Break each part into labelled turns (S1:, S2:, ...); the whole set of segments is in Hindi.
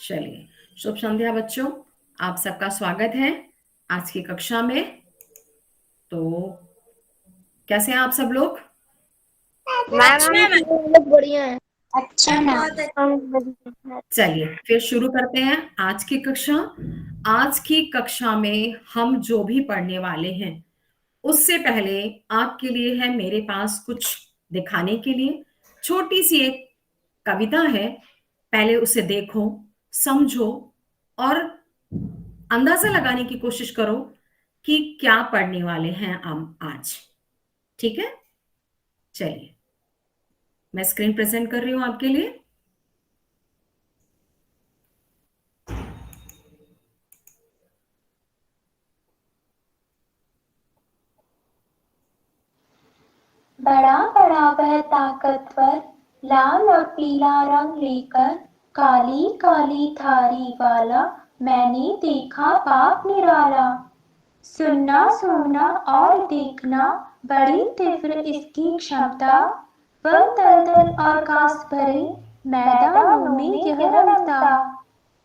S1: चलिए, शुभ संध्या बच्चों। आप सबका स्वागत है आज की कक्षा में। तो कैसे हैं आप सब लोग?
S2: मैम
S3: अच्छा मैम।
S2: हम लोग बढ़िया है।
S3: अच्छा बहुत अच्छा।
S1: चलिए फिर शुरू करते हैं आज की कक्षा। आज की कक्षा में हम जो भी पढ़ने वाले हैं उससे पहले आपके लिए है मेरे पास कुछ दिखाने के लिए। छोटी सी एक कविता है, पहले उसे देखो, समझो और अंदाजा लगाने की कोशिश करो कि क्या पढ़ने वाले हैं हम आज। ठीक है, चलिए मैं स्क्रीन प्रेजेंट कर रही हूं आपके लिए।
S3: बड़ा बड़ा वह ताकतवर, लाल और पीला रंग लेकर, काली काली धारी वाला, मैंने देखा बाप निराला। सुनना सूंघना और देखना, बड़ी तीव्र इसकी क्षमता, वह दलदल और घास भरे मैदानों में यह रमता।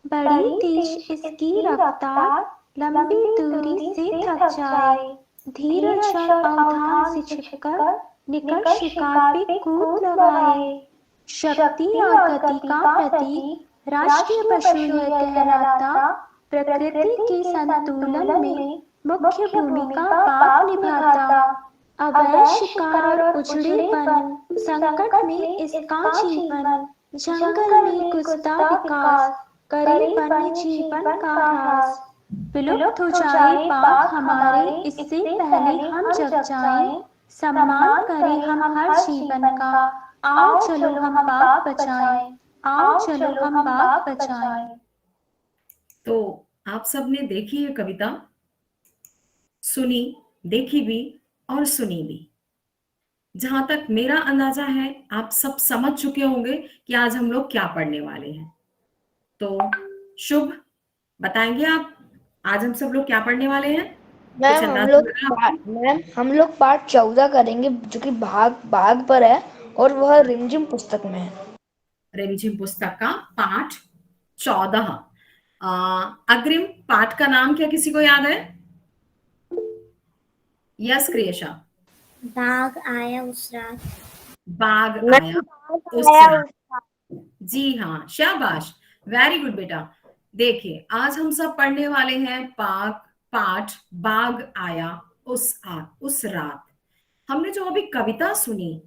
S3: बड़ी तेज इसकी रफ्तार, लंबी दूरी से थक जाए, धीरज और अवधान से छिपकर निकट शिकार पे कूद लगाए। शक्ति और गति का प्रतीक राष्ट्रीय पशु यह कहलाता, प्रकृति के संतुलन में मुख्य भूमिका बाघ निभाता। अवैध शिकार और उजड़े वन संकट में इसका जीवन, जंगल में घुसता विकास, करे वन्य जीवन का ह्रास। विलुप्त हो जाए बाघ हमारे, इससे पहले हम जग जाएं, सम्मान करें हम हर जीवन का। आओ चलो हम बाघ बचाएं, आओ चलो हम बाघ बचाएं।
S1: तो आप सबने देखी ये कविता, सुनी, देखी भी और सुनी भी। जहां तक मेरा अंदाजा है आप सब समझ चुके होंगे कि आज हम लोग क्या पढ़ने वाले हैं। तो शुभ, बताएंगे आप आज हम सब लोग क्या पढ़ने वाले हैं? कुछ अंदाजा लगा आपको?
S2: मैम हम लोग पाठ 14 करेंगे जो कि भाग भाग पर है और वह रिमझिम पुस्तक में है।
S1: रिमझिम पुस्तक का पाठ 14। अग्रिम पाठ का नाम क्या किसी को याद है? यस क्रियेशा।
S3: बाघ आया उस रात।
S1: बाघ आया उस रात। जी हाँ, शाबाश, वेरी गुड बेटा। देखिए आज हम सब पढ़ने वाले हैं पाठ बाघ आया उस रात। हमने जो अभी कविता सुनी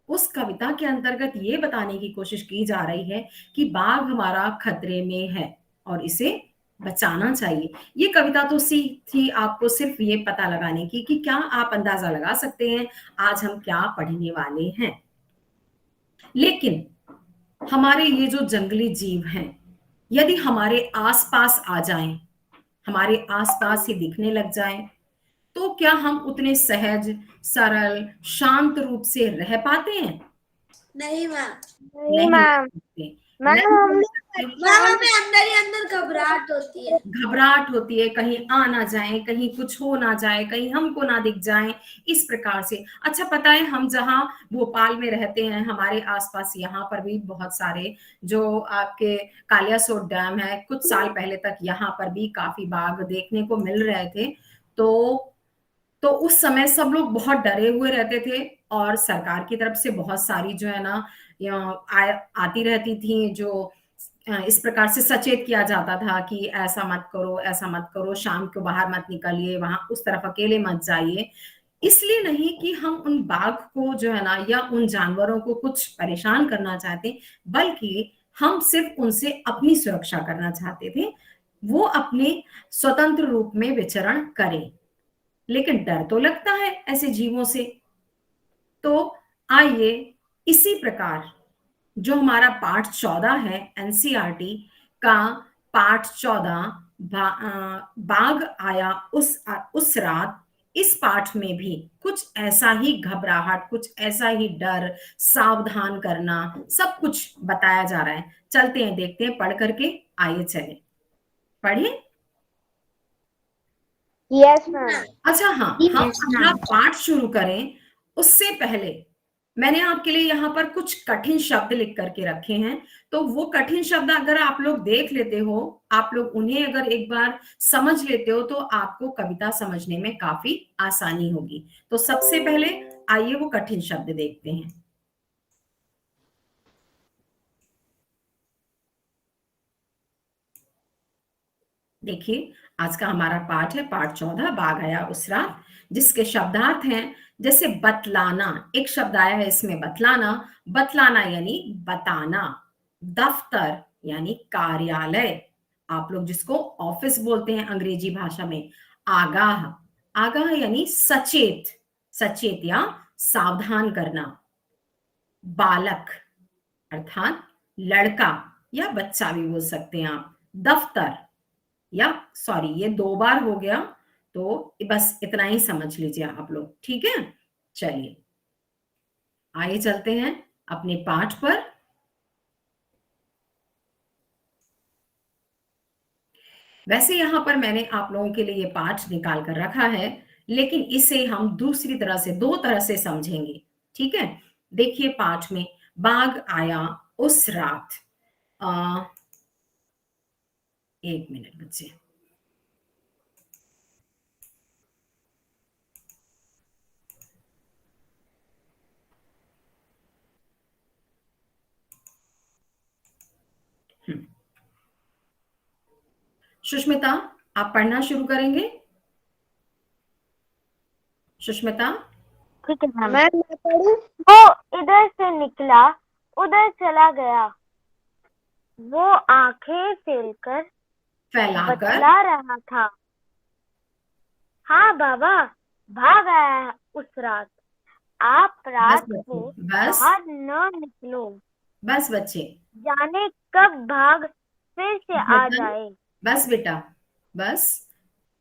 S1: उस कविता के अंतर्गत ये बताने की कोशिश की जा रही है कि बाघ हमारा खतरे में है और इसे बचाना चाहिए। ये कविता तो सी थी आपको सिर्फ ये पता लगाने की कि क्या आप अंदाजा लगा सकते हैं आज हम क्या पढ़ने वाले हैं। लेकिन हमारे ये जो जंगली जीव हैं, यदि हमारे आसपास आ जाएं, हमारे आसपास ही दिखने लग जाएं, तो क्या हम उतने सहज, सरल, शांत रूप से रह पाते हैं?
S3: नहीं मैम।
S2: नहीं
S1: नहीं
S2: मैम।
S1: रह सकते।
S2: मैम
S1: नहीं
S2: हम
S1: रह
S2: लोग
S1: सकते।
S3: मैम हमें अंदर ही अंदर घबराहट होती है।
S1: घबराहट होती है, कहीं आ ना जाए, कहीं कुछ हो ना जाए, कहीं हमको ना दिख जाए, इस प्रकार से। अच्छा पता है हम जहाँ भोपाल में रहते हैं हमारे आसपास यहाँ पर भी बहुत सारे जो आपके कालियासोत डैम है, कुछ साल पहले तक यहाँ पर भी काफी बाघ देखने को मिल रहे थे। तो उस समय सब लोग बहुत डरे हुए रहते थे और सरकार की तरफ से बहुत सारी जो है ना आती रहती थी, जो इस प्रकार से सचेत किया जाता था कि ऐसा मत करो, ऐसा मत करो, शाम को बाहर मत निकलिए, वहां उस तरफ अकेले मत जाइए। इसलिए नहीं कि हम उन बाघ को जो है ना या उन जानवरों को कुछ परेशान करना चाहते, बल्कि हम सिर्फ उनसे अपनी सुरक्षा करना चाहते थे, वो अपने स्वतंत्र रूप में विचरण करें। लेकिन डर तो लगता है ऐसे जीवों से। तो आइए इसी प्रकार जो हमारा पाठ 14 है एनसीईआरटी का पाठ 14 बाघ आया उस रात, इस पाठ में भी कुछ ऐसा ही घबराहट, कुछ ऐसा ही डर, सावधान करना, सब कुछ बताया जा रहा है। चलते हैं, देखते हैं पढ़ करके। आइए चले पढ़िए।
S2: Yes ma'am.
S1: अच्छा हाँ, हम अपना पाठ शुरू करें उससे पहले मैंने आपके लिए यहाँ पर कुछ कठिन शब्द लिख करके रखे हैं, तो वो कठिन शब्द अगर आप लोग देख लेते हो, आप लोग उन्हें अगर एक बार समझ लेते हो, तो आपको कविता समझने में काफी आसानी होगी। तो सबसे पहले आइए वो कठिन शब्द देखते हैं। देखिए, आज का हमारा पाठ है पाठ 14, बाघ आया उस रात, जिसके शब्दार्थ हैं जैसे बतलाना, एक शब्द आया है इसमें बतलाना, बतलाना यानी बताना, दफ्तर यानी कार्यालय, आप लोग जिसको ऑफिस बोलते हैं अंग्रेजी भाषा में, आगाह, आगाह यानी सचेत, सचेत या सावधान करना, बालक अर्थात लड़का या बच्चा भी बोल सकते हैं आप, दफ्तर या सॉरी ये 2 बार हो गया, तो बस इतना ही समझ लीजिए आप लोग, ठीक है। चलिए आइए चलते हैं अपने पाठ पर। वैसे यहां पर मैंने आप लोगों के लिए ये पाठ निकाल कर रखा है, लेकिन इसे हम दूसरी तरह से, 2 तरह से समझेंगे, ठीक है। देखिए पाठ में, बाघ आया उस रात, 1 मिनट बच्चे, सुष्मिता आप पढ़ना शुरू करेंगे। सुष्मिता,
S4: ठीक है मैम।
S2: मैं पढ़ूं?
S4: वो इधर से निकला, उधर चला गया। वो आंखें
S1: फैलाकर
S4: बतला रहा था। हाँ बाबा, भाग आया उस रात। आप रात
S1: बस
S4: को
S1: बच्चे, बस
S4: बाहर न निकलो,
S1: बस बच्चे,
S4: जाने कब भाग फिर से आ
S1: बेटा,
S4: जाए।
S1: बस बेटा, बस।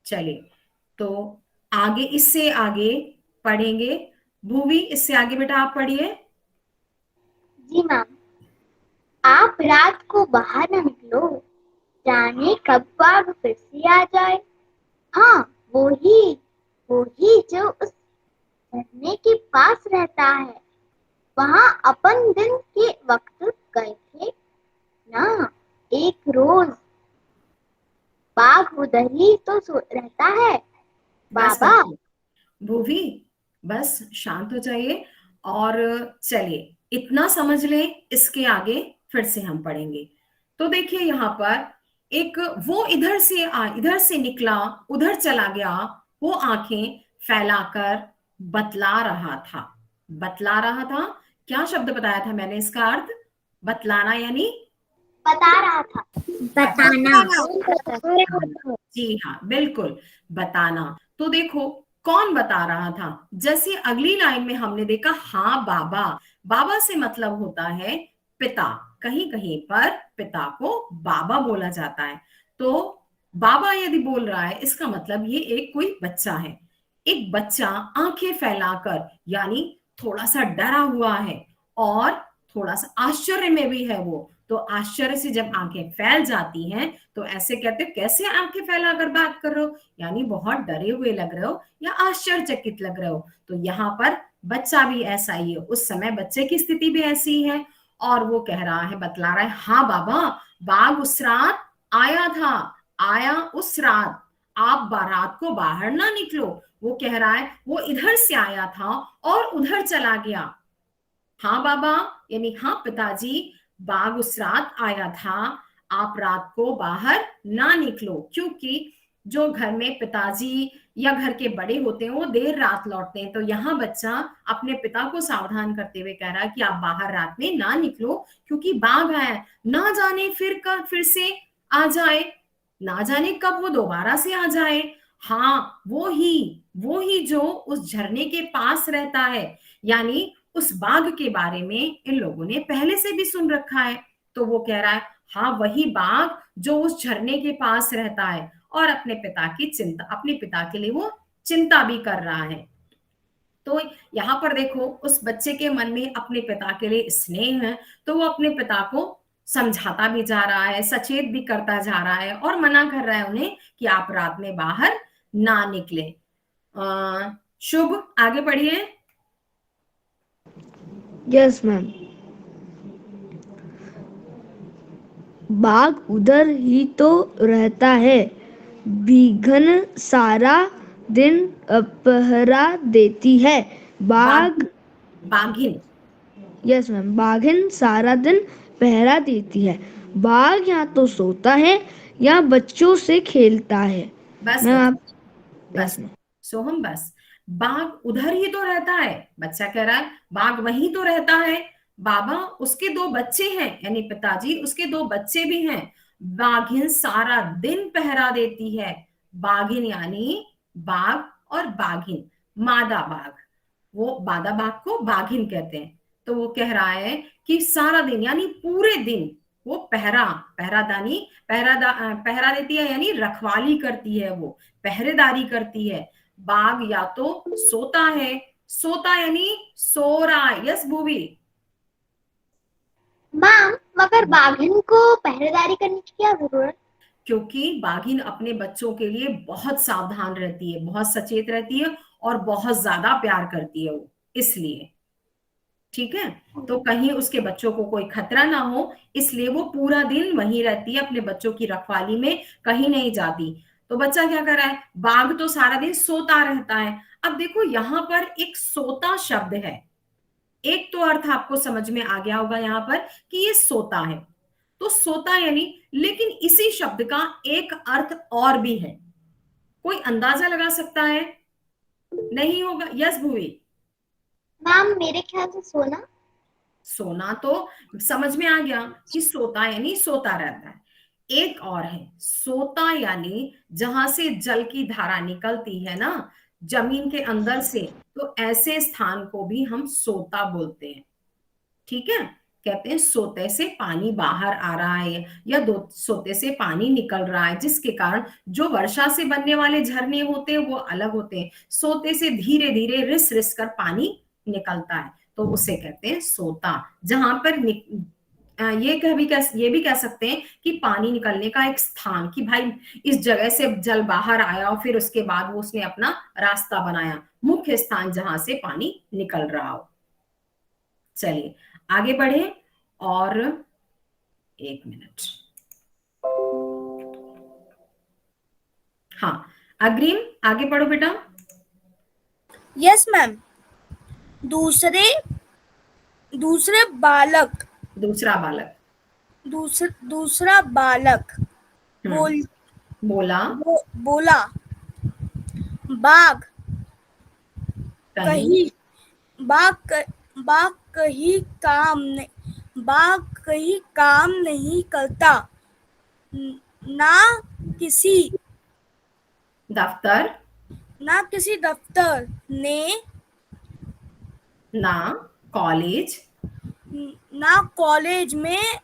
S1: चलिए, तो आगे, इससे आगे पढ़ेंगे। भूवी, इससे आगे बेटा आप पढ़िए।
S5: जी मैम। आप रात को बाहर न निकलो, जाने कब बाघ फिर से आ जाए। हाँ, वो ही जो उस झरने के पास रहता है। वहाँ अपन दिन के वक्त गए थे ना, एक रोज। बाघ उधर ही तो रहता है
S1: बस
S5: बाबा।
S1: बच्चे, भूवी बस शांत हो जाइए, और चलिए इतना समझ लें, इसके आगे फिर से हम पढ़ेंगे। तो देखिए यहाँ पर एक, वो इधर से निकला, उधर चला गया, वो आंखें फैलाकर बतला रहा था, बतला रहा था। क्या शब्द बताया था मैंने इसका अर्थ? बतलाना यानी
S5: बता रहा था।
S1: बताना।
S5: बताना।
S1: जी हाँ, बिल्कुल, बताना। तो देखो कौन बता रहा था, जैसे अगली लाइन में हमने देखा, हाँ बाबा, बाबा से मतलब होता है पिता, कहीं कहीं पर पिता को बाबा बोला जाता है। तो बाबा यदि बोल रहा है, इसका मतलब ये एक कोई बच्चा है, एक बच्चा आंखें फैलाकर, यानी थोड़ा सा डरा हुआ है और थोड़ा सा आश्चर्य में भी है वो। तो आश्चर्य से जब आंखें फैल जाती हैं, तो ऐसे कहते हैं, कैसे आंखें फैलाकर बात कर रहे हो, यानी बहुत डरे हुए लग रहे हो या आश्चर्यचकित लग रहे हो। तो यहाँ पर बच्चा भी ऐसा ही है, उस समय बच्चे की स्थिति भी ऐसी है, और वो कह रहा है, बतला रहा है, हाँ बाबा, बाघ उस रात आया था, आया उस रात, आप बारात को बाहर ना निकलो। वो कह रहा है वो इधर से आया था और उधर चला गया। हाँ बाबा यानी हाँ पिताजी, बाघ उस रात आया था, आप रात को बाहर ना निकलो, क्योंकि जो घर में पिताजी या घर के बड़े होते हैं वो देर रात लौटते हैं। तो यहाँ बच्चा अपने पिता को सावधान करते हुए कह रहा है कि आप बाहर रात में ना निकलो, क्योंकि बाघ आया, ना जाने फिर से आ जाए, ना जाने कब वो दोबारा से आ जाए। हाँ, वो ही जो उस झरने के पास रहता है, यानी उस बाघ के बारे में इन लोगों ने पहले से भी सुन रखा है। तो वो कह रहा है, हाँ वही बाघ जो उस झरने के पास रहता है, और अपने पिता की चिंता, अपने पिता के लिए वो चिंता भी कर रहा है। तो यहाँ पर देखो, उस बच्चे के मन में अपने पिता के लिए स्नेह है, तो वो अपने पिता को समझाता भी जा रहा है, सचेत भी करता जा रहा है, और मना कर रहा है उन्हें कि आप रात में बाहर ना निकले। शुभ, आगे बढ़िए।
S2: Yes ma'am. बाघ उधर ही तो रहता है, बाघिन सारा दिन पहरा देती है। बाघ
S1: बाघ बाघिन।
S2: यस मैम, बाघिन सारा दिन पहरा देती है। बाघ या तो सोता है या बच्चों से खेलता है।
S1: बस
S2: मैम
S1: बस
S2: आप यस
S1: बस
S2: मैम।
S1: सोहम बस। बाघ उधर ही तो रहता है, बच्चा कह रहा है बाघ वहीं तो रहता है। बाबा उसके दो बच्चे हैं, यानी पिताजी उसके दो बच्चे भी हैं। बाघिन सारा दिन पहरा देती है। बाघिन यानी बाघ और बाघिन, मादा बाघ। वो मादा बाघ को बाघिन कहते हैं। तो वो कह रहा है कि सारा दिन यानी पूरे दिन वो पहरादानी पहरा देती है, यानी रखवाली करती है, वो पहरेदारी करती है। बाघ या तो सोता है, सोता यानी सो रहा है। यस भूवी।
S5: मैम, मगर बाघिन को पहरेदारी करने की क्या जरूरत?
S1: क्योंकि बाघिन अपने बच्चों के लिए बहुत सावधान रहती है, बहुत सचेत रहती है और बहुत ज्यादा प्यार करती है वो, इसलिए। ठीक है। तो कहीं उसके बच्चों को कोई खतरा ना हो, इसलिए वो पूरा दिन वहीं रहती है अपने बच्चों की रखवाली में, कहीं नहीं जाती। तो बच्चा क्या कर रहा है, बाघ तो सारा दिन सोता रहता है। अब देखो यहां पर एक सोता शब्द है। एक तो अर्थ आपको समझ में आ गया होगा यहां पर कि ये सोता है, तो सोता यानी, लेकिन इसी शब्द का एक अर्थ और भी है। कोई अंदाजा लगा सकता है? नहीं होगा। यस भूवी।
S5: मैम, मेरे ख्याल से सोना।
S1: सोना तो समझ में आ गया कि सोता यानी सोता रहता है। एक और है सोता, यानी जहां से जल की धारा निकलती है ना, जमीन के अंदर से, तो ऐसे स्थान को भी हम सोता बोलते हैं। ठीक है। कहते हैं सोते से पानी बाहर आ रहा है या दो सोते से पानी निकल रहा है, जिसके कारण जो वर्षा से बनने वाले झरने होते हैं वो अलग होते हैं। सोते से धीरे धीरे रिस रिस कर पानी निकलता है, तो उसे कहते हैं सोता। जहां पर ये भी कह सकते हैं कि पानी निकलने का एक स्थान, कि भाई इस जगह से जल बाहर आया और फिर उसके बाद वो उसने अपना रास्ता बनाया, मुख्य स्थान जहां से पानी निकल रहा हो। चलिए आगे बढ़े। और एक मिनट। हाँ, अग्रिम आगे पढ़ो बेटा।
S6: Yes ma'am. दूसरे दूसरे बालक
S1: दूसरा बालक।
S6: दूसरा बालक
S1: बोला
S6: बोला, बाघ
S1: कहीं
S6: बाघ कहीं काम नहीं करता, ना किसी
S1: दफ्तर,
S6: ने
S1: ना कॉलेज,
S6: ना कॉलेज में।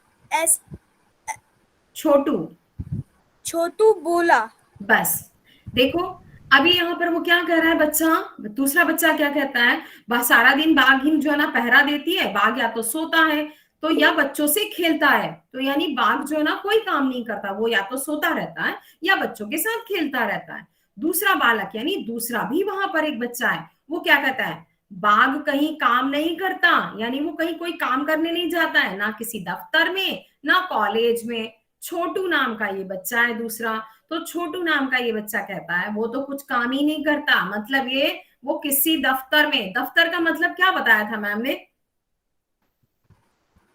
S6: छोटू बोला।
S1: बस देखो, अभी यहाँ पर वो क्या कह रहा है बच्चा, दूसरा बच्चा क्या कहता है, बस सारा दिन बाघिन जो है ना पहरा देती है। बाघ या तो सोता है तो या बच्चों से खेलता है, तो यानी बाघ जो है ना कोई काम नहीं करता, वो या तो सोता रहता है या बच्चों के साथ खेलता रहता है। दूसरा बालक यानी दूसरा भी वहां पर एक बच्चा है, वो क्या कहता है, बाघ कहीं काम नहीं करता, यानी वो कहीं कोई काम करने नहीं जाता है, ना किसी दफ्तर में ना कॉलेज में। छोटू नाम का ये बच्चा है दूसरा, तो छोटू नाम का ये बच्चा कहता है वो तो कुछ काम ही नहीं करता, मतलब ये वो किसी दफ्तर में, दफ्तर का मतलब क्या बताया था मैम ने,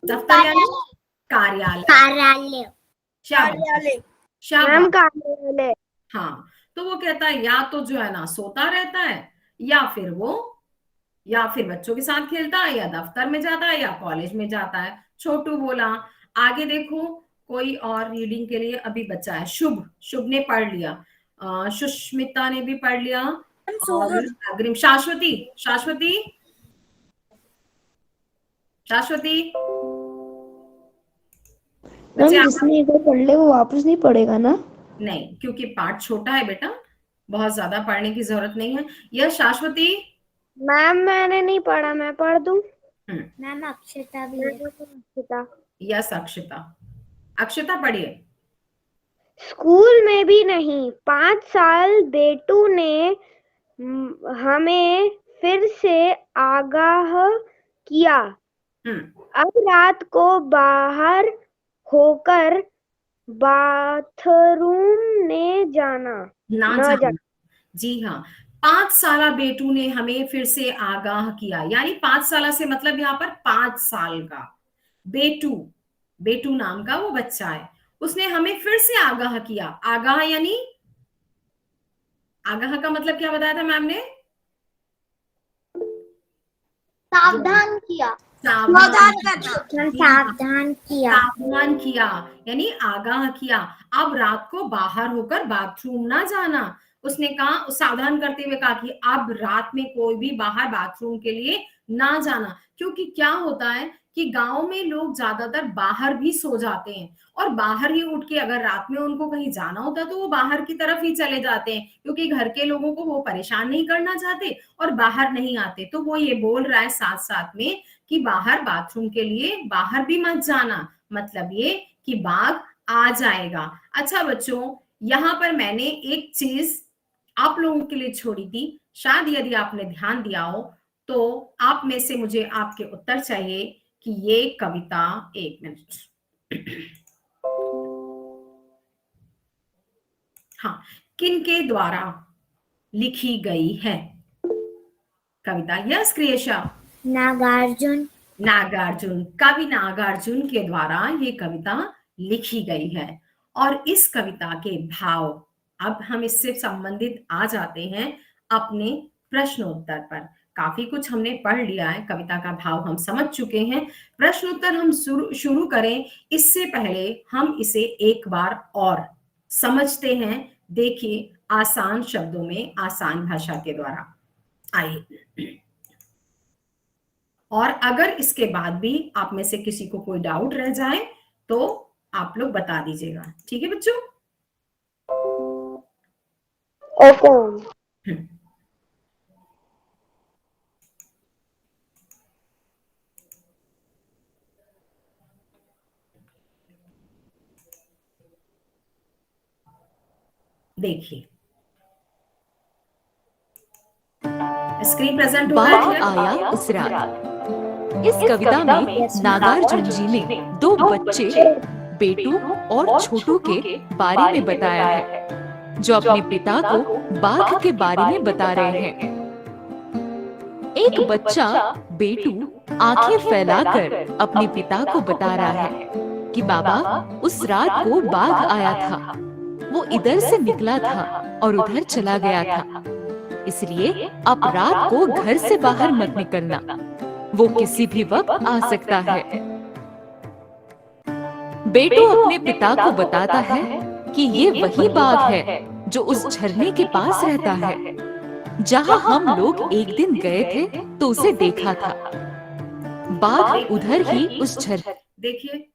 S1: दफ्तर यानी कार्यालय।
S5: कार्यालय।
S1: शाबाश।
S6: कार्यालय।
S1: हाँ, तो वो कहता है या तो जो है ना सोता रहता है, या फिर बच्चों के साथ खेलता है, या दफ्तर में जाता है, या कॉलेज में जाता है। छोटू बोला। आगे देखो, कोई और रीडिंग के लिए अभी बचा है। शुभ ने पढ़ लिया, सुष्मिता ने भी पढ़ लिया, और अग्रिम शाश्वती।
S2: मैम जिसने एक बार पढ़ ले वो वापस नहीं पढ़ेगा ना?
S1: नहीं, क्योंकि पाठ छोटा है बेटा, बहुत ज्यादा पढ़ने की जरूरत नहीं है। यह शाश्वती।
S4: मैम मैंने नहीं पढ़ा, मैं पढ़ दूं?
S5: मैम, अक्षता भी है।
S1: यस अक्षता पढ़िए।
S4: स्कूल में भी नहीं। 5 साल बेटू ने हमें फिर से आगाह किया
S6: अब रात को बाहर होकर बाथरूम में जाना
S1: ना
S6: न
S1: जाना। जी हाँ, 5 साला बेटू ने हमें फिर से आगाह किया, यानी 5 साला से मतलब यहाँ पर 5 साल का बेटू, बेटू नाम का वो बच्चा है, उसने हमें फिर से आगाह किया। आगाह यानी आगाह का मतलब क्या बताया था मैम ने?
S5: सावधान किया।
S1: सावधान
S5: सावधान किया।
S1: सावधान किया यानी आगाह किया। अब रात को बाहर होकर बाथरूम ना जाना। उसने कहा, सावधान करते हुए कहा कि अब रात में कोई भी बाहर बाथरूम के लिए ना जाना, क्योंकि क्या होता है कि गांव में लोग ज्यादातर बाहर भी सो जाते हैं और बाहर ही उठ के अगर रात में उनको कहीं जाना होता है तो वो बाहर की तरफ ही चले जाते हैं, क्योंकि घर के लोगों को वो परेशान नहीं करना चाहते और बाहर नहीं आते। तो वो ये बोल रहा है साथ साथ में कि बाहर बाथरूम के लिए बाहर भी मत जाना, मतलब ये कि बाघ आ जाएगा। अच्छा बच्चों, यहाँ पर मैंने एक चीज आप लोगों के लिए छोड़ी थी, शायद यदि आपने ध्यान दिया हो तो आप में से मुझे आपके उत्तर चाहिए कि ये कविता, एक मिनट, हाँ, किनके द्वारा लिखी गई है कविता? यस क्रियेशा?
S5: नागार्जुन।
S1: नागार्जुन, कवि नागार्जुन के द्वारा ये कविता लिखी गई है। और इस कविता के भाव, अब हम इससे संबंधित आ जाते हैं अपने प्रश्नोत्तर पर। काफी कुछ हमने पढ़ लिया है, कविता का भाव हम समझ चुके हैं। प्रश्नोत्तर हम शुरू करें इससे पहले हम इसे एक बार और समझते हैं। देखिए, आसान शब्दों में, आसान भाषा के द्वारा। आइए, और अगर इसके बाद भी आप में से किसी को कोई डाउट रह जाए तो आप लोग बता दीजिएगा, ठीक है बच्चों?
S6: ओके।
S1: देखिए, स्क्रीन प्रेजेंट हो रहा है?
S7: बाघ आया उस रात। इस कविता में नागार्जुन जी ने दो बच्चे बेटू और छोटू के बारे में बताया है, जो अपने पिता को बाघ के बारे में बता रहे हैं। एक बच्चा बेटू आंखें फैलाकर अपने पिता को बता रहा है कि बाबा, उस रात को बाघ आया था, वो इधर से निकला था और उधर चला गया था, इसलिए अब रात को घर से बाहर मत निकलना, वो किसी भी वक्त आ सकता है। बेटू अपने पिता को बताता है कि ये वही बाघ है जो उस झरने के पास रहता है, जहाँ हम लोग एक दिन गए थे तो उसे देखा था। बाघ उधर ही उस झरने।
S1: देखिए,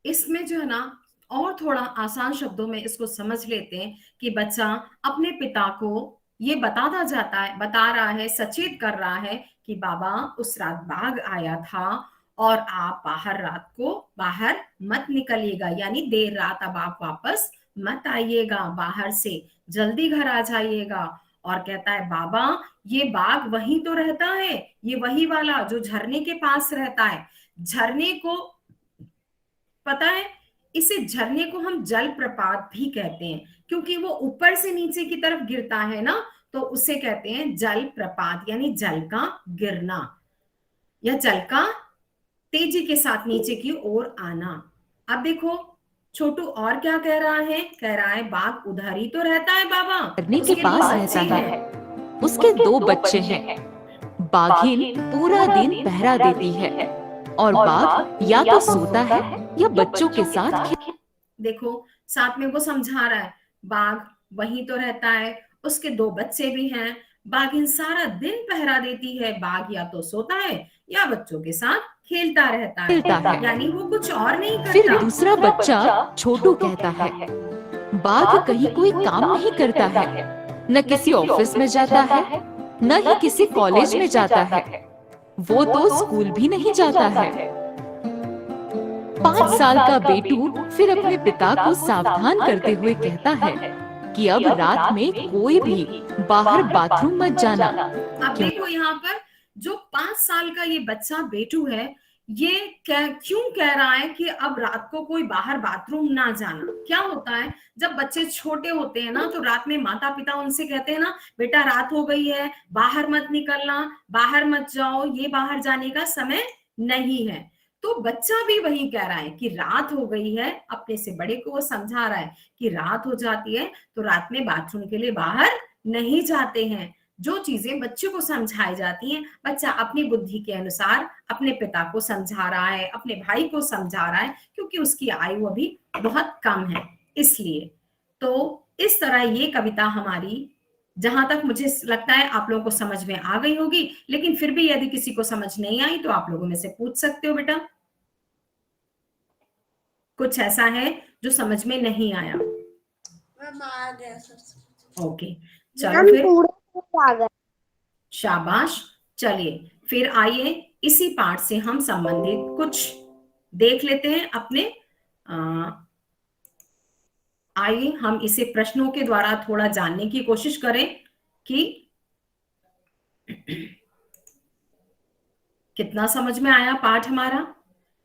S1: इसमें जो है ना, और थोड़ा आसान शब्दों में इसको समझ लेते हैं कि बच्चा अपने पिता को ये बता रहा है, सचेत कर रहा है कि बाबा, उस रात बाघ आया था और आप बाहर रात को बाहर मत निकलिएगा, यानी देर रात अब आप वापस मत आइएगा, बाहर से जल्दी घर आ जाइएगा। और कहता है, बाबा, ये बाघ वही तो रहता है, ये वही वाला जो झरने के पास रहता है। झरने को पता है, इसे झरने को हम जल प्रपात भी कहते हैं, क्योंकि वो ऊपर से नीचे की तरफ गिरता है ना, तो उसे कहते हैं जल प्रपात, यानी जल का गिरना या जल का तेजी के साथ नीचे की ओर आना। अब देखो छोटू और क्या कह रहा है, बाघ उधर ही तो रहता है बाबा,
S7: झरने के पास रहता है, उसके दो बच्चे हैं। बाघिन पूरा दिन पहरा देती है और बाघ या तो सोता है या बच्चों के साथ।
S1: देखो, साथ में वो समझा रहा है, बाघ वहीं तो रहता है, उसके दो बच्चे भी हैं, बाघिन सारा दिन पहरा देती है, बाघ या तो सोता है या बच्चों के साथ खेलता रहता है, यानी वो कुछ और नहीं करता।
S7: फिर दूसरा बच्चा छोटू कहता है, बाघ कहीं कोई काम नहीं करता है, न किसी ऑफिस में जाता है, न ही किसी कॉलेज में जाता है, वो तो स्कूल भी नहीं जाता है। 5 साल का बेटू फिर अपने पिता को सावधान करते हुए कहता है कि अब रात में कोई भी बाहर बाथरूम मत जाना।
S1: अब देखो, यहाँ पर जो 5 साल का ये बच्चा बेटू है, ये क्यों कह रहा है कि अब रात को कोई बाहर बाथरूम ना जाना? क्या होता है जब बच्चे छोटे होते हैं ना, तो रात में माता पिता उनसे कहते हैं ना, बेटा रात हो गई है, बाहर मत निकलना, बाहर मत जाओ, ये बाहर जाने का समय नहीं है। तो बच्चा भी वही कह रहा है कि रात हो गई है, अपने से बड़े को वो समझा रहा है कि रात हो जाती है तो रात में बाथरूम के लिए बाहर नहीं जाते हैं। जो चीजें बच्चे को समझाई जाती हैं, बच्चा अपनी बुद्धि के अनुसार अपने पिता को समझा रहा है, अपने भाई को समझा रहा है, क्योंकि उसकी आयु अभी बहुत कम है इसलिए। तो इस तरह ये कविता हमारी, जहां तक मुझे लगता है आप लोगों को समझ में आ गई होगी, लेकिन फिर भी यदि किसी को समझ नहीं आई तो आप लोगों में से पूछ सकते हो बेटा। कुछ ऐसा है जो समझ में नहीं आया? ओके, चलो फिर, शाबाश। चलिए फिर आइए इसी पाठ से हम संबंधित कुछ देख लेते हैं अपने। आइए हम इसे प्रश्नों के द्वारा थोड़ा जानने की कोशिश करें कि कितना समझ में आया पाठ हमारा।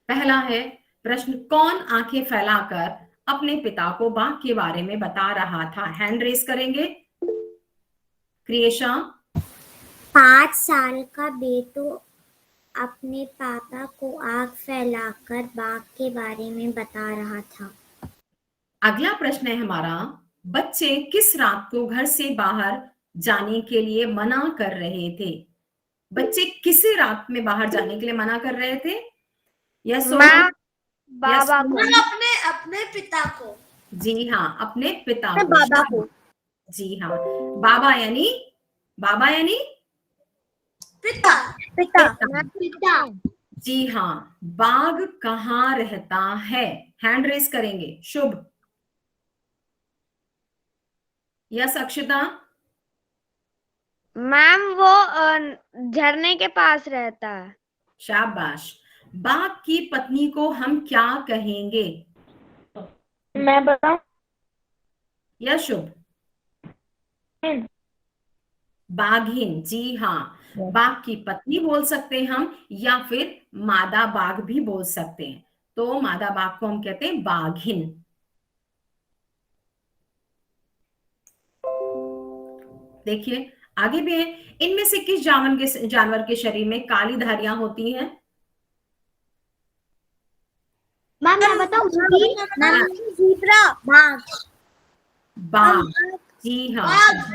S1: पहला है प्रश्न, कौन आंखें फैलाकर अपने पिता को बाघ के बारे में बता रहा था? हैंड रेस करेंगे। क्रिएशा।
S5: 5 साल का बेटू अपने पापा को आंख फैलाकर बाघ के बारे में बता रहा था।
S1: अगला प्रश्न है हमारा, बच्चे किस रात को घर से बाहर जाने के लिए मना कर रहे थे? बच्चे किस रात में बाहर जाने के लिए मना कर रहे थे? यस
S6: बाबा को।
S5: अपने अपने पिता को।
S1: जी हाँ, अपने पिता को।
S5: बाबा को।
S1: जी हाँ, बाबा यानी
S5: पिता। पिता।
S1: जी हाँ, बाघ कहाँ रहता है? हैंड रेस करेंगे। शुभ। यस अक्षता।
S6: मैम वो झरने के पास रहता है।
S1: शाबाश। बाघ की पत्नी को हम क्या कहेंगे?
S4: मैं बताऊं?
S1: यस शुभ। बाघिन। जी हाँ, बाघ की पत्नी बोल सकते हैं हम, या फिर मादा बाघ भी बोल सकते हैं। तो मादा बाघ को हम कहते हैं बाघिन। देखिए आगे भी है, इनमें से किस जानवर के शरीर में काली धारियां होती हैं?
S5: मैम मैं बताऊं? जीब्रा। बाघ।
S1: बाघ। जी हाँ,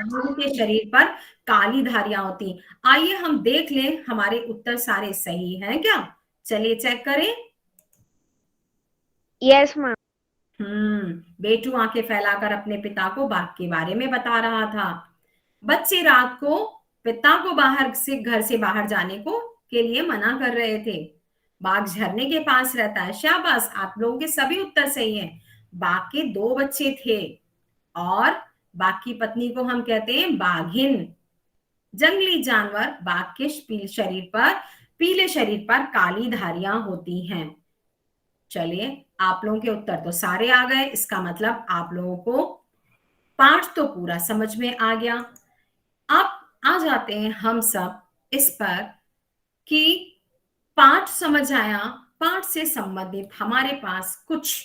S1: बाघ के शरीर पर काली धारियां होती हैं। आइए हम देख लें हमारे उत्तर सारे सही हैं क्या। चलिए चेक करें।
S6: Yes ma'am.
S1: बेटू आंखें फैलाकर अपने पिता को बाघ के बारे में बता रहा था। बच्चे रात को पिता को घर से बाहर जाने को के लिए मना कर रहे थे। बाघ झरने के पास रहता है। शाबाश, आप लोगों के सभी उत्तर सही हैं। बाघ के 2 बच्चे थे और बाघ की पत्नी को हम कहते हैं बाघिन। जंगली जानवर बाघ के पीले शरीर पर काली धारियां होती हैं। चलिए आप लोगों के उत्तर तो सारे आ गए, इसका मतलब आप लोगों को पाठ तो पूरा समझ में आ गया। अब आ जाते हैं हम सब इस पर कि पाठ समझ आया, पाठ से संबंधित हमारे पास कुछ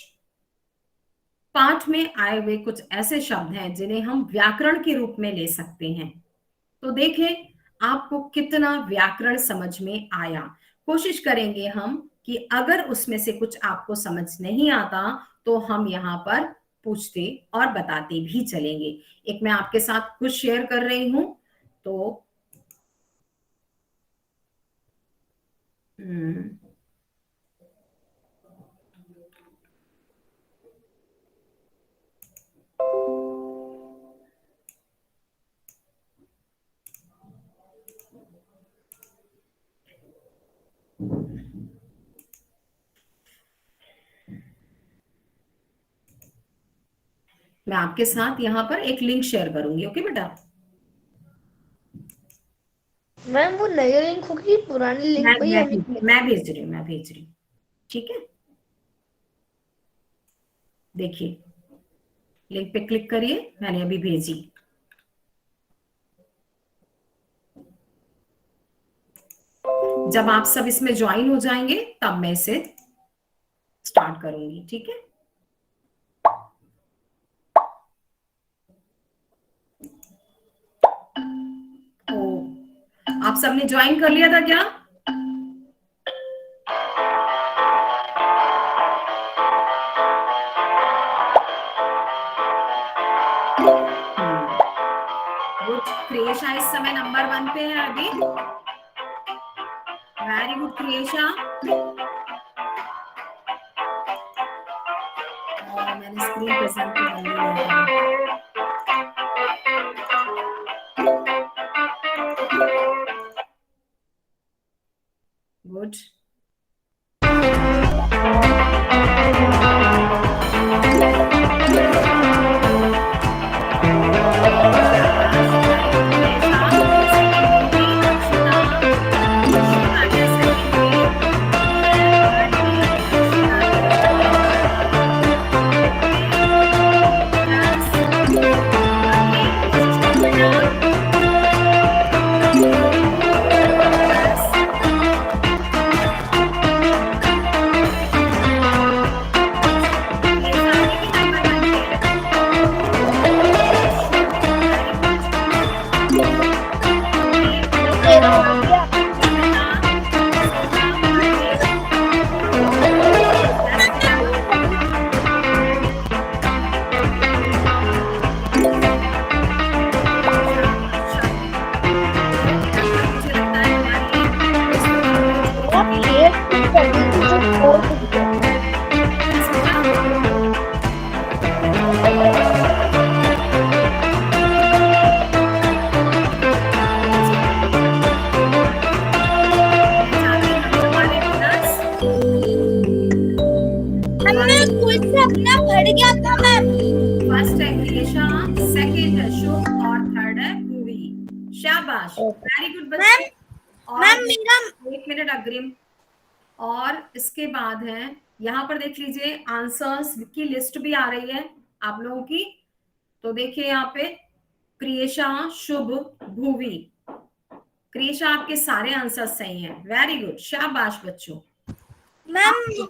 S1: पाठ में आए हुए कुछ ऐसे शब्द हैं जिन्हें हम व्याकरण के रूप में ले सकते हैं। तो देखें आपको कितना व्याकरण समझ में आया। कोशिश करेंगे हम कि अगर उसमें से कुछ आपको समझ नहीं आता तो हम यहाँ पर पूछते और बताते भी चलेंगे। एक मैं आपके साथ कुछ शेयर कर रही हूं तो मैं आपके साथ यहाँ पर एक लिंक शेयर करूंगी। ओके बेटा।
S2: मैम वो नई लिंक होगी, पुरानी लिंक
S1: मैं भेज रही हूँ। ठीक है, देखिए लिंक पे क्लिक करिए, मैंने अभी भेजी। जब आप सब इसमें ज्वाइन हो जाएंगे तब मैं इसे स्टार्ट करूंगी, ठीक है। तो आप सबने ज्वाइन कर लिया था क्या? गुड। क्रिएशा इस समय नंबर 1 पे है अभी। वेरी गुड क्रिएशा। और मैंने स्क्रीन प्रेजेंट कर दी है। गुड। फर्स्ट है क्रिएशा, सेकंड है शुभ और थर्ड है भूवी। शाबाश, वेरी गुड बच्चे। मैम मेरा 1 मिनट अग्रिम। और इसके बाद है, यहाँ पर देख लीजिए आंसर्स की लिस्ट भी आ रही है आप लोगों की। तो देखिए यहाँ पे क्रिएशा, शुभ, भूवी। क्रिएशा आपके सारे आंसर सही हैं। वेरी गुड, शाबाश बच्चों। मैम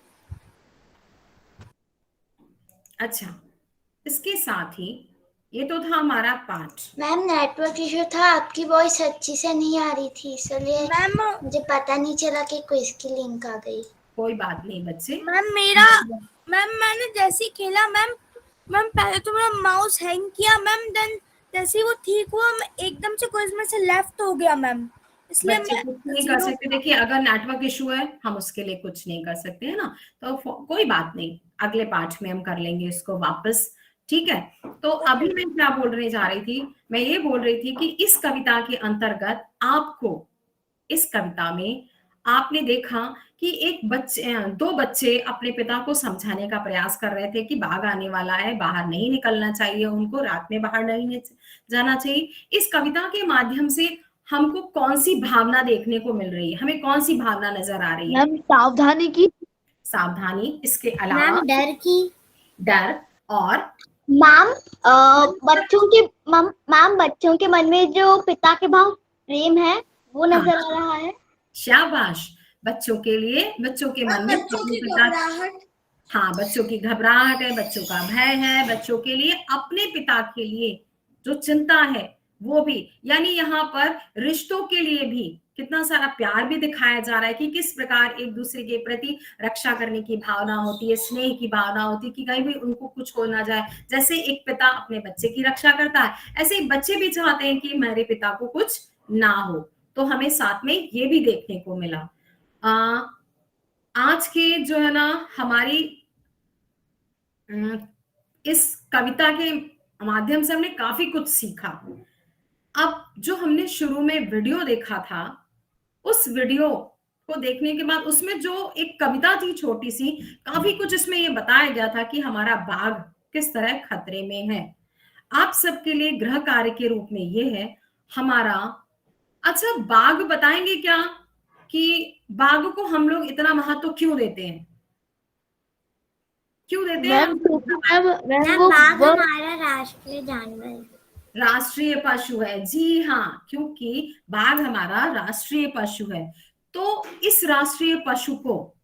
S1: अच्छा, इसके साथ ही ये तो था हमारा पाठ।
S5: मैम नेटवर्क इशू था, आपकी वॉइस अच्छी से नहीं आ रही थी, इसलिए मैम मुझे पता नहीं चला कि क्विज की लिंक आ गई।
S1: कोई बात नहीं बच्चे।
S8: मैम मैंने जैसे ही खेला मैम पहले तो मेरा माउस हैंग किया मैम, देन जैसे ही वो ठीक हुआ मैं एकदम से क्विज में से लेफ्ट हो गया मैम, इसलिए मैं
S1: कुछ नहीं कर सकते। देखिए अगर नेटवर्क इशू है हम उसके लिए कुछ नहीं कर सकते है ना, तो कोई बात नहीं, अगले पाठ में हम कर लेंगे इसको वापस, ठीक है। तो अभी मैं क्या बोलने जा रही थी, मैं ये बोल रही थी कि इस कविता के अंतर्गत आपको, इस कविता में आपने देखा कि दो बच्चे अपने पिता को समझाने का प्रयास कर रहे थे कि बाघ आने वाला है, बाहर नहीं निकलना चाहिए उनको, रात में बाहर नहीं जाना चाहिए। इस कविता के माध्यम से हमको कौन सी भावना देखने को मिल रही है, हमें कौन सी भावना नजर आ रही है?
S2: मैम सावधानी की।
S1: सावधानी, इसके अलावा
S5: मैम डर की।
S1: डर और
S5: मैम बच्चों के मन में जो पिता के भाव प्रेम है वो नजर आ रहा है।
S1: शाबाश, बच्चों के लिए, बच्चों के मन में हाँ, बच्चों की घबराहट है, बच्चों का भय है, बच्चों के लिए अपने पिता के लिए जो चिंता है वो भी, यानी यहाँ पर रिश्तों के लिए भी कितना सारा प्यार भी दिखाया जा रहा है कि किस प्रकार एक दूसरे के प्रति रक्षा करने की भावना होती है, स्नेह की भावना होती है कि कहीं भी उनको कुछ हो ना जाए। जैसे एक पिता अपने बच्चे की रक्षा करता है, ऐसे ही बच्चे भी चाहते हैं कि मेरे पिता को कुछ ना हो। तो हमें साथ में ये भी देखने को मिला। आज के जो है ना हमारी इस कविता के माध्यम से हमने काफी कुछ सीखा। अब जो हमने शुरू में वीडियो देखा था, उस वीडियो को देखने के बाद उसमें जो एक कविता थी छोटी सी, काफी कुछ इसमें ये बताया गया था कि हमारा बाघ किस तरह खतरे में है। आप सबके लिए गृह कार्य के रूप में ये है हमारा, अच्छा बाघ बताएंगे क्या कि बाघ को हम लोग इतना महत्व क्यों देते हैं? क्यों देते हैं?
S5: बाघ हमारा राष्ट्रीय जानवर है,
S1: राष्ट्रीय पशु है। जी हाँ, क्योंकि बाघ हमारा राष्ट्रीय पशु है। तो इस राष्ट्रीय पशु को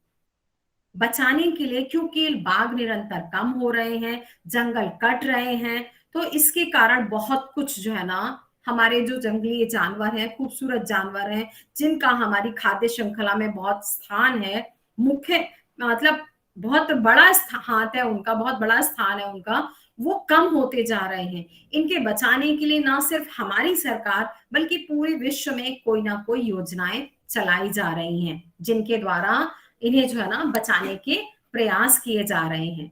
S1: बचाने के लिए, क्योंकि बाघ निरंतर कम हो रहे हैं, जंगल कट रहे हैं, तो इसके कारण बहुत कुछ जो है ना, हमारे जो जंगली जानवर हैं, खूबसूरत जानवर हैं, जिनका हमारी खाद्य श्रृंखला में बहुत स्थान है, मुख्य मतलब बहुत बड़ा हाथ है उनका, बहुत बड़ा स्थान है उनका, वो कम होते जा रहे हैं। इनके बचाने के लिए ना सिर्फ हमारी सरकार बल्कि पूरे विश्व में कोई ना कोई योजनाएं चलाई जा रही हैं, जिनके द्वारा इन्हें जो है ना बचाने के प्रयास किए जा रहे हैं।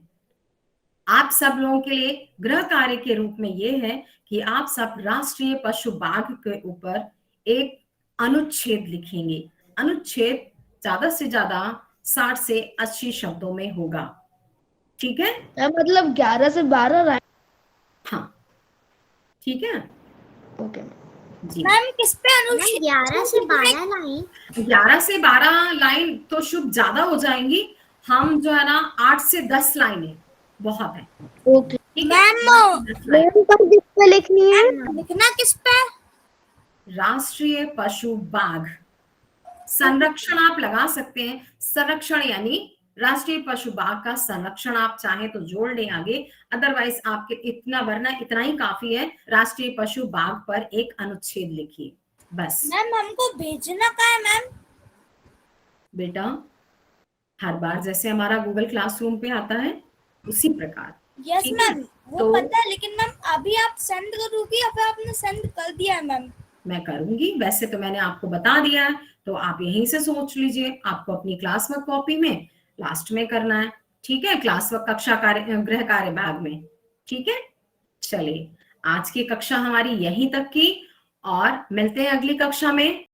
S1: आप सब लोगों के लिए गृह कार्य के रूप में ये है कि आप सब राष्ट्रीय पशु बाघ के ऊपर एक अनुच्छेद लिखेंगे। अनुच्छेद ज्यादा से ज्यादा 60 से 80 शब्दों में होगा, ठीक है?
S2: मतलब 11 से 12 लाइन?
S1: हाँ, ठीक है,
S2: ओके
S1: जी।
S8: मैम किस पे अनुच्छेद?
S5: 11 से 12 लाइन?
S1: 11 से 12 लाइन तो शुभ ज्यादा हो जाएंगी। हम जो है ना 8 से 10 लाइनें बहुत है,
S2: ओके
S1: ठीक है?
S5: मैम पर किस पे लिखनी है?
S8: लिखना किस पे?
S1: राष्ट्रीय पशु बाघ संरक्षण आप लगा सकते हैं। संरक्षण यानी राष्ट्रीय पशु बाघ का संरक्षण आप चाहें तो जोड़ लें आगे, अदरवाइज आपके इतना, वरना इतना ही काफी है। राष्ट्रीय पशु बाघ पर एक अनुच्छेद लिखिए बस।
S8: मैम हमको भेजना कहाँ है मैम?
S1: बेटा हर बार जैसे हमारा गूगल क्लासरूम पे आता है उसी प्रकार।
S8: यस
S1: ठीक है,
S8: मैम, वो
S1: तो
S8: पता है, लेकिन मैम अभी आप सेंड करोगी या फिर आपने सेंड कर दिया है मैम?
S1: मैं करूंगी, वैसे तो मैंने आपको बता दिया है, तो आप यहीं से सोच लीजिए। आपको अपनी क्लास वर्क कॉपी में लास्ट में करना है, ठीक है? क्लास वर्क कक्षा कार्य गृह कार्य भाग में, ठीक है? चलिए, आज की कक्षा हमारी यहीं तक की और मिलते हैं अगली कक्षा में।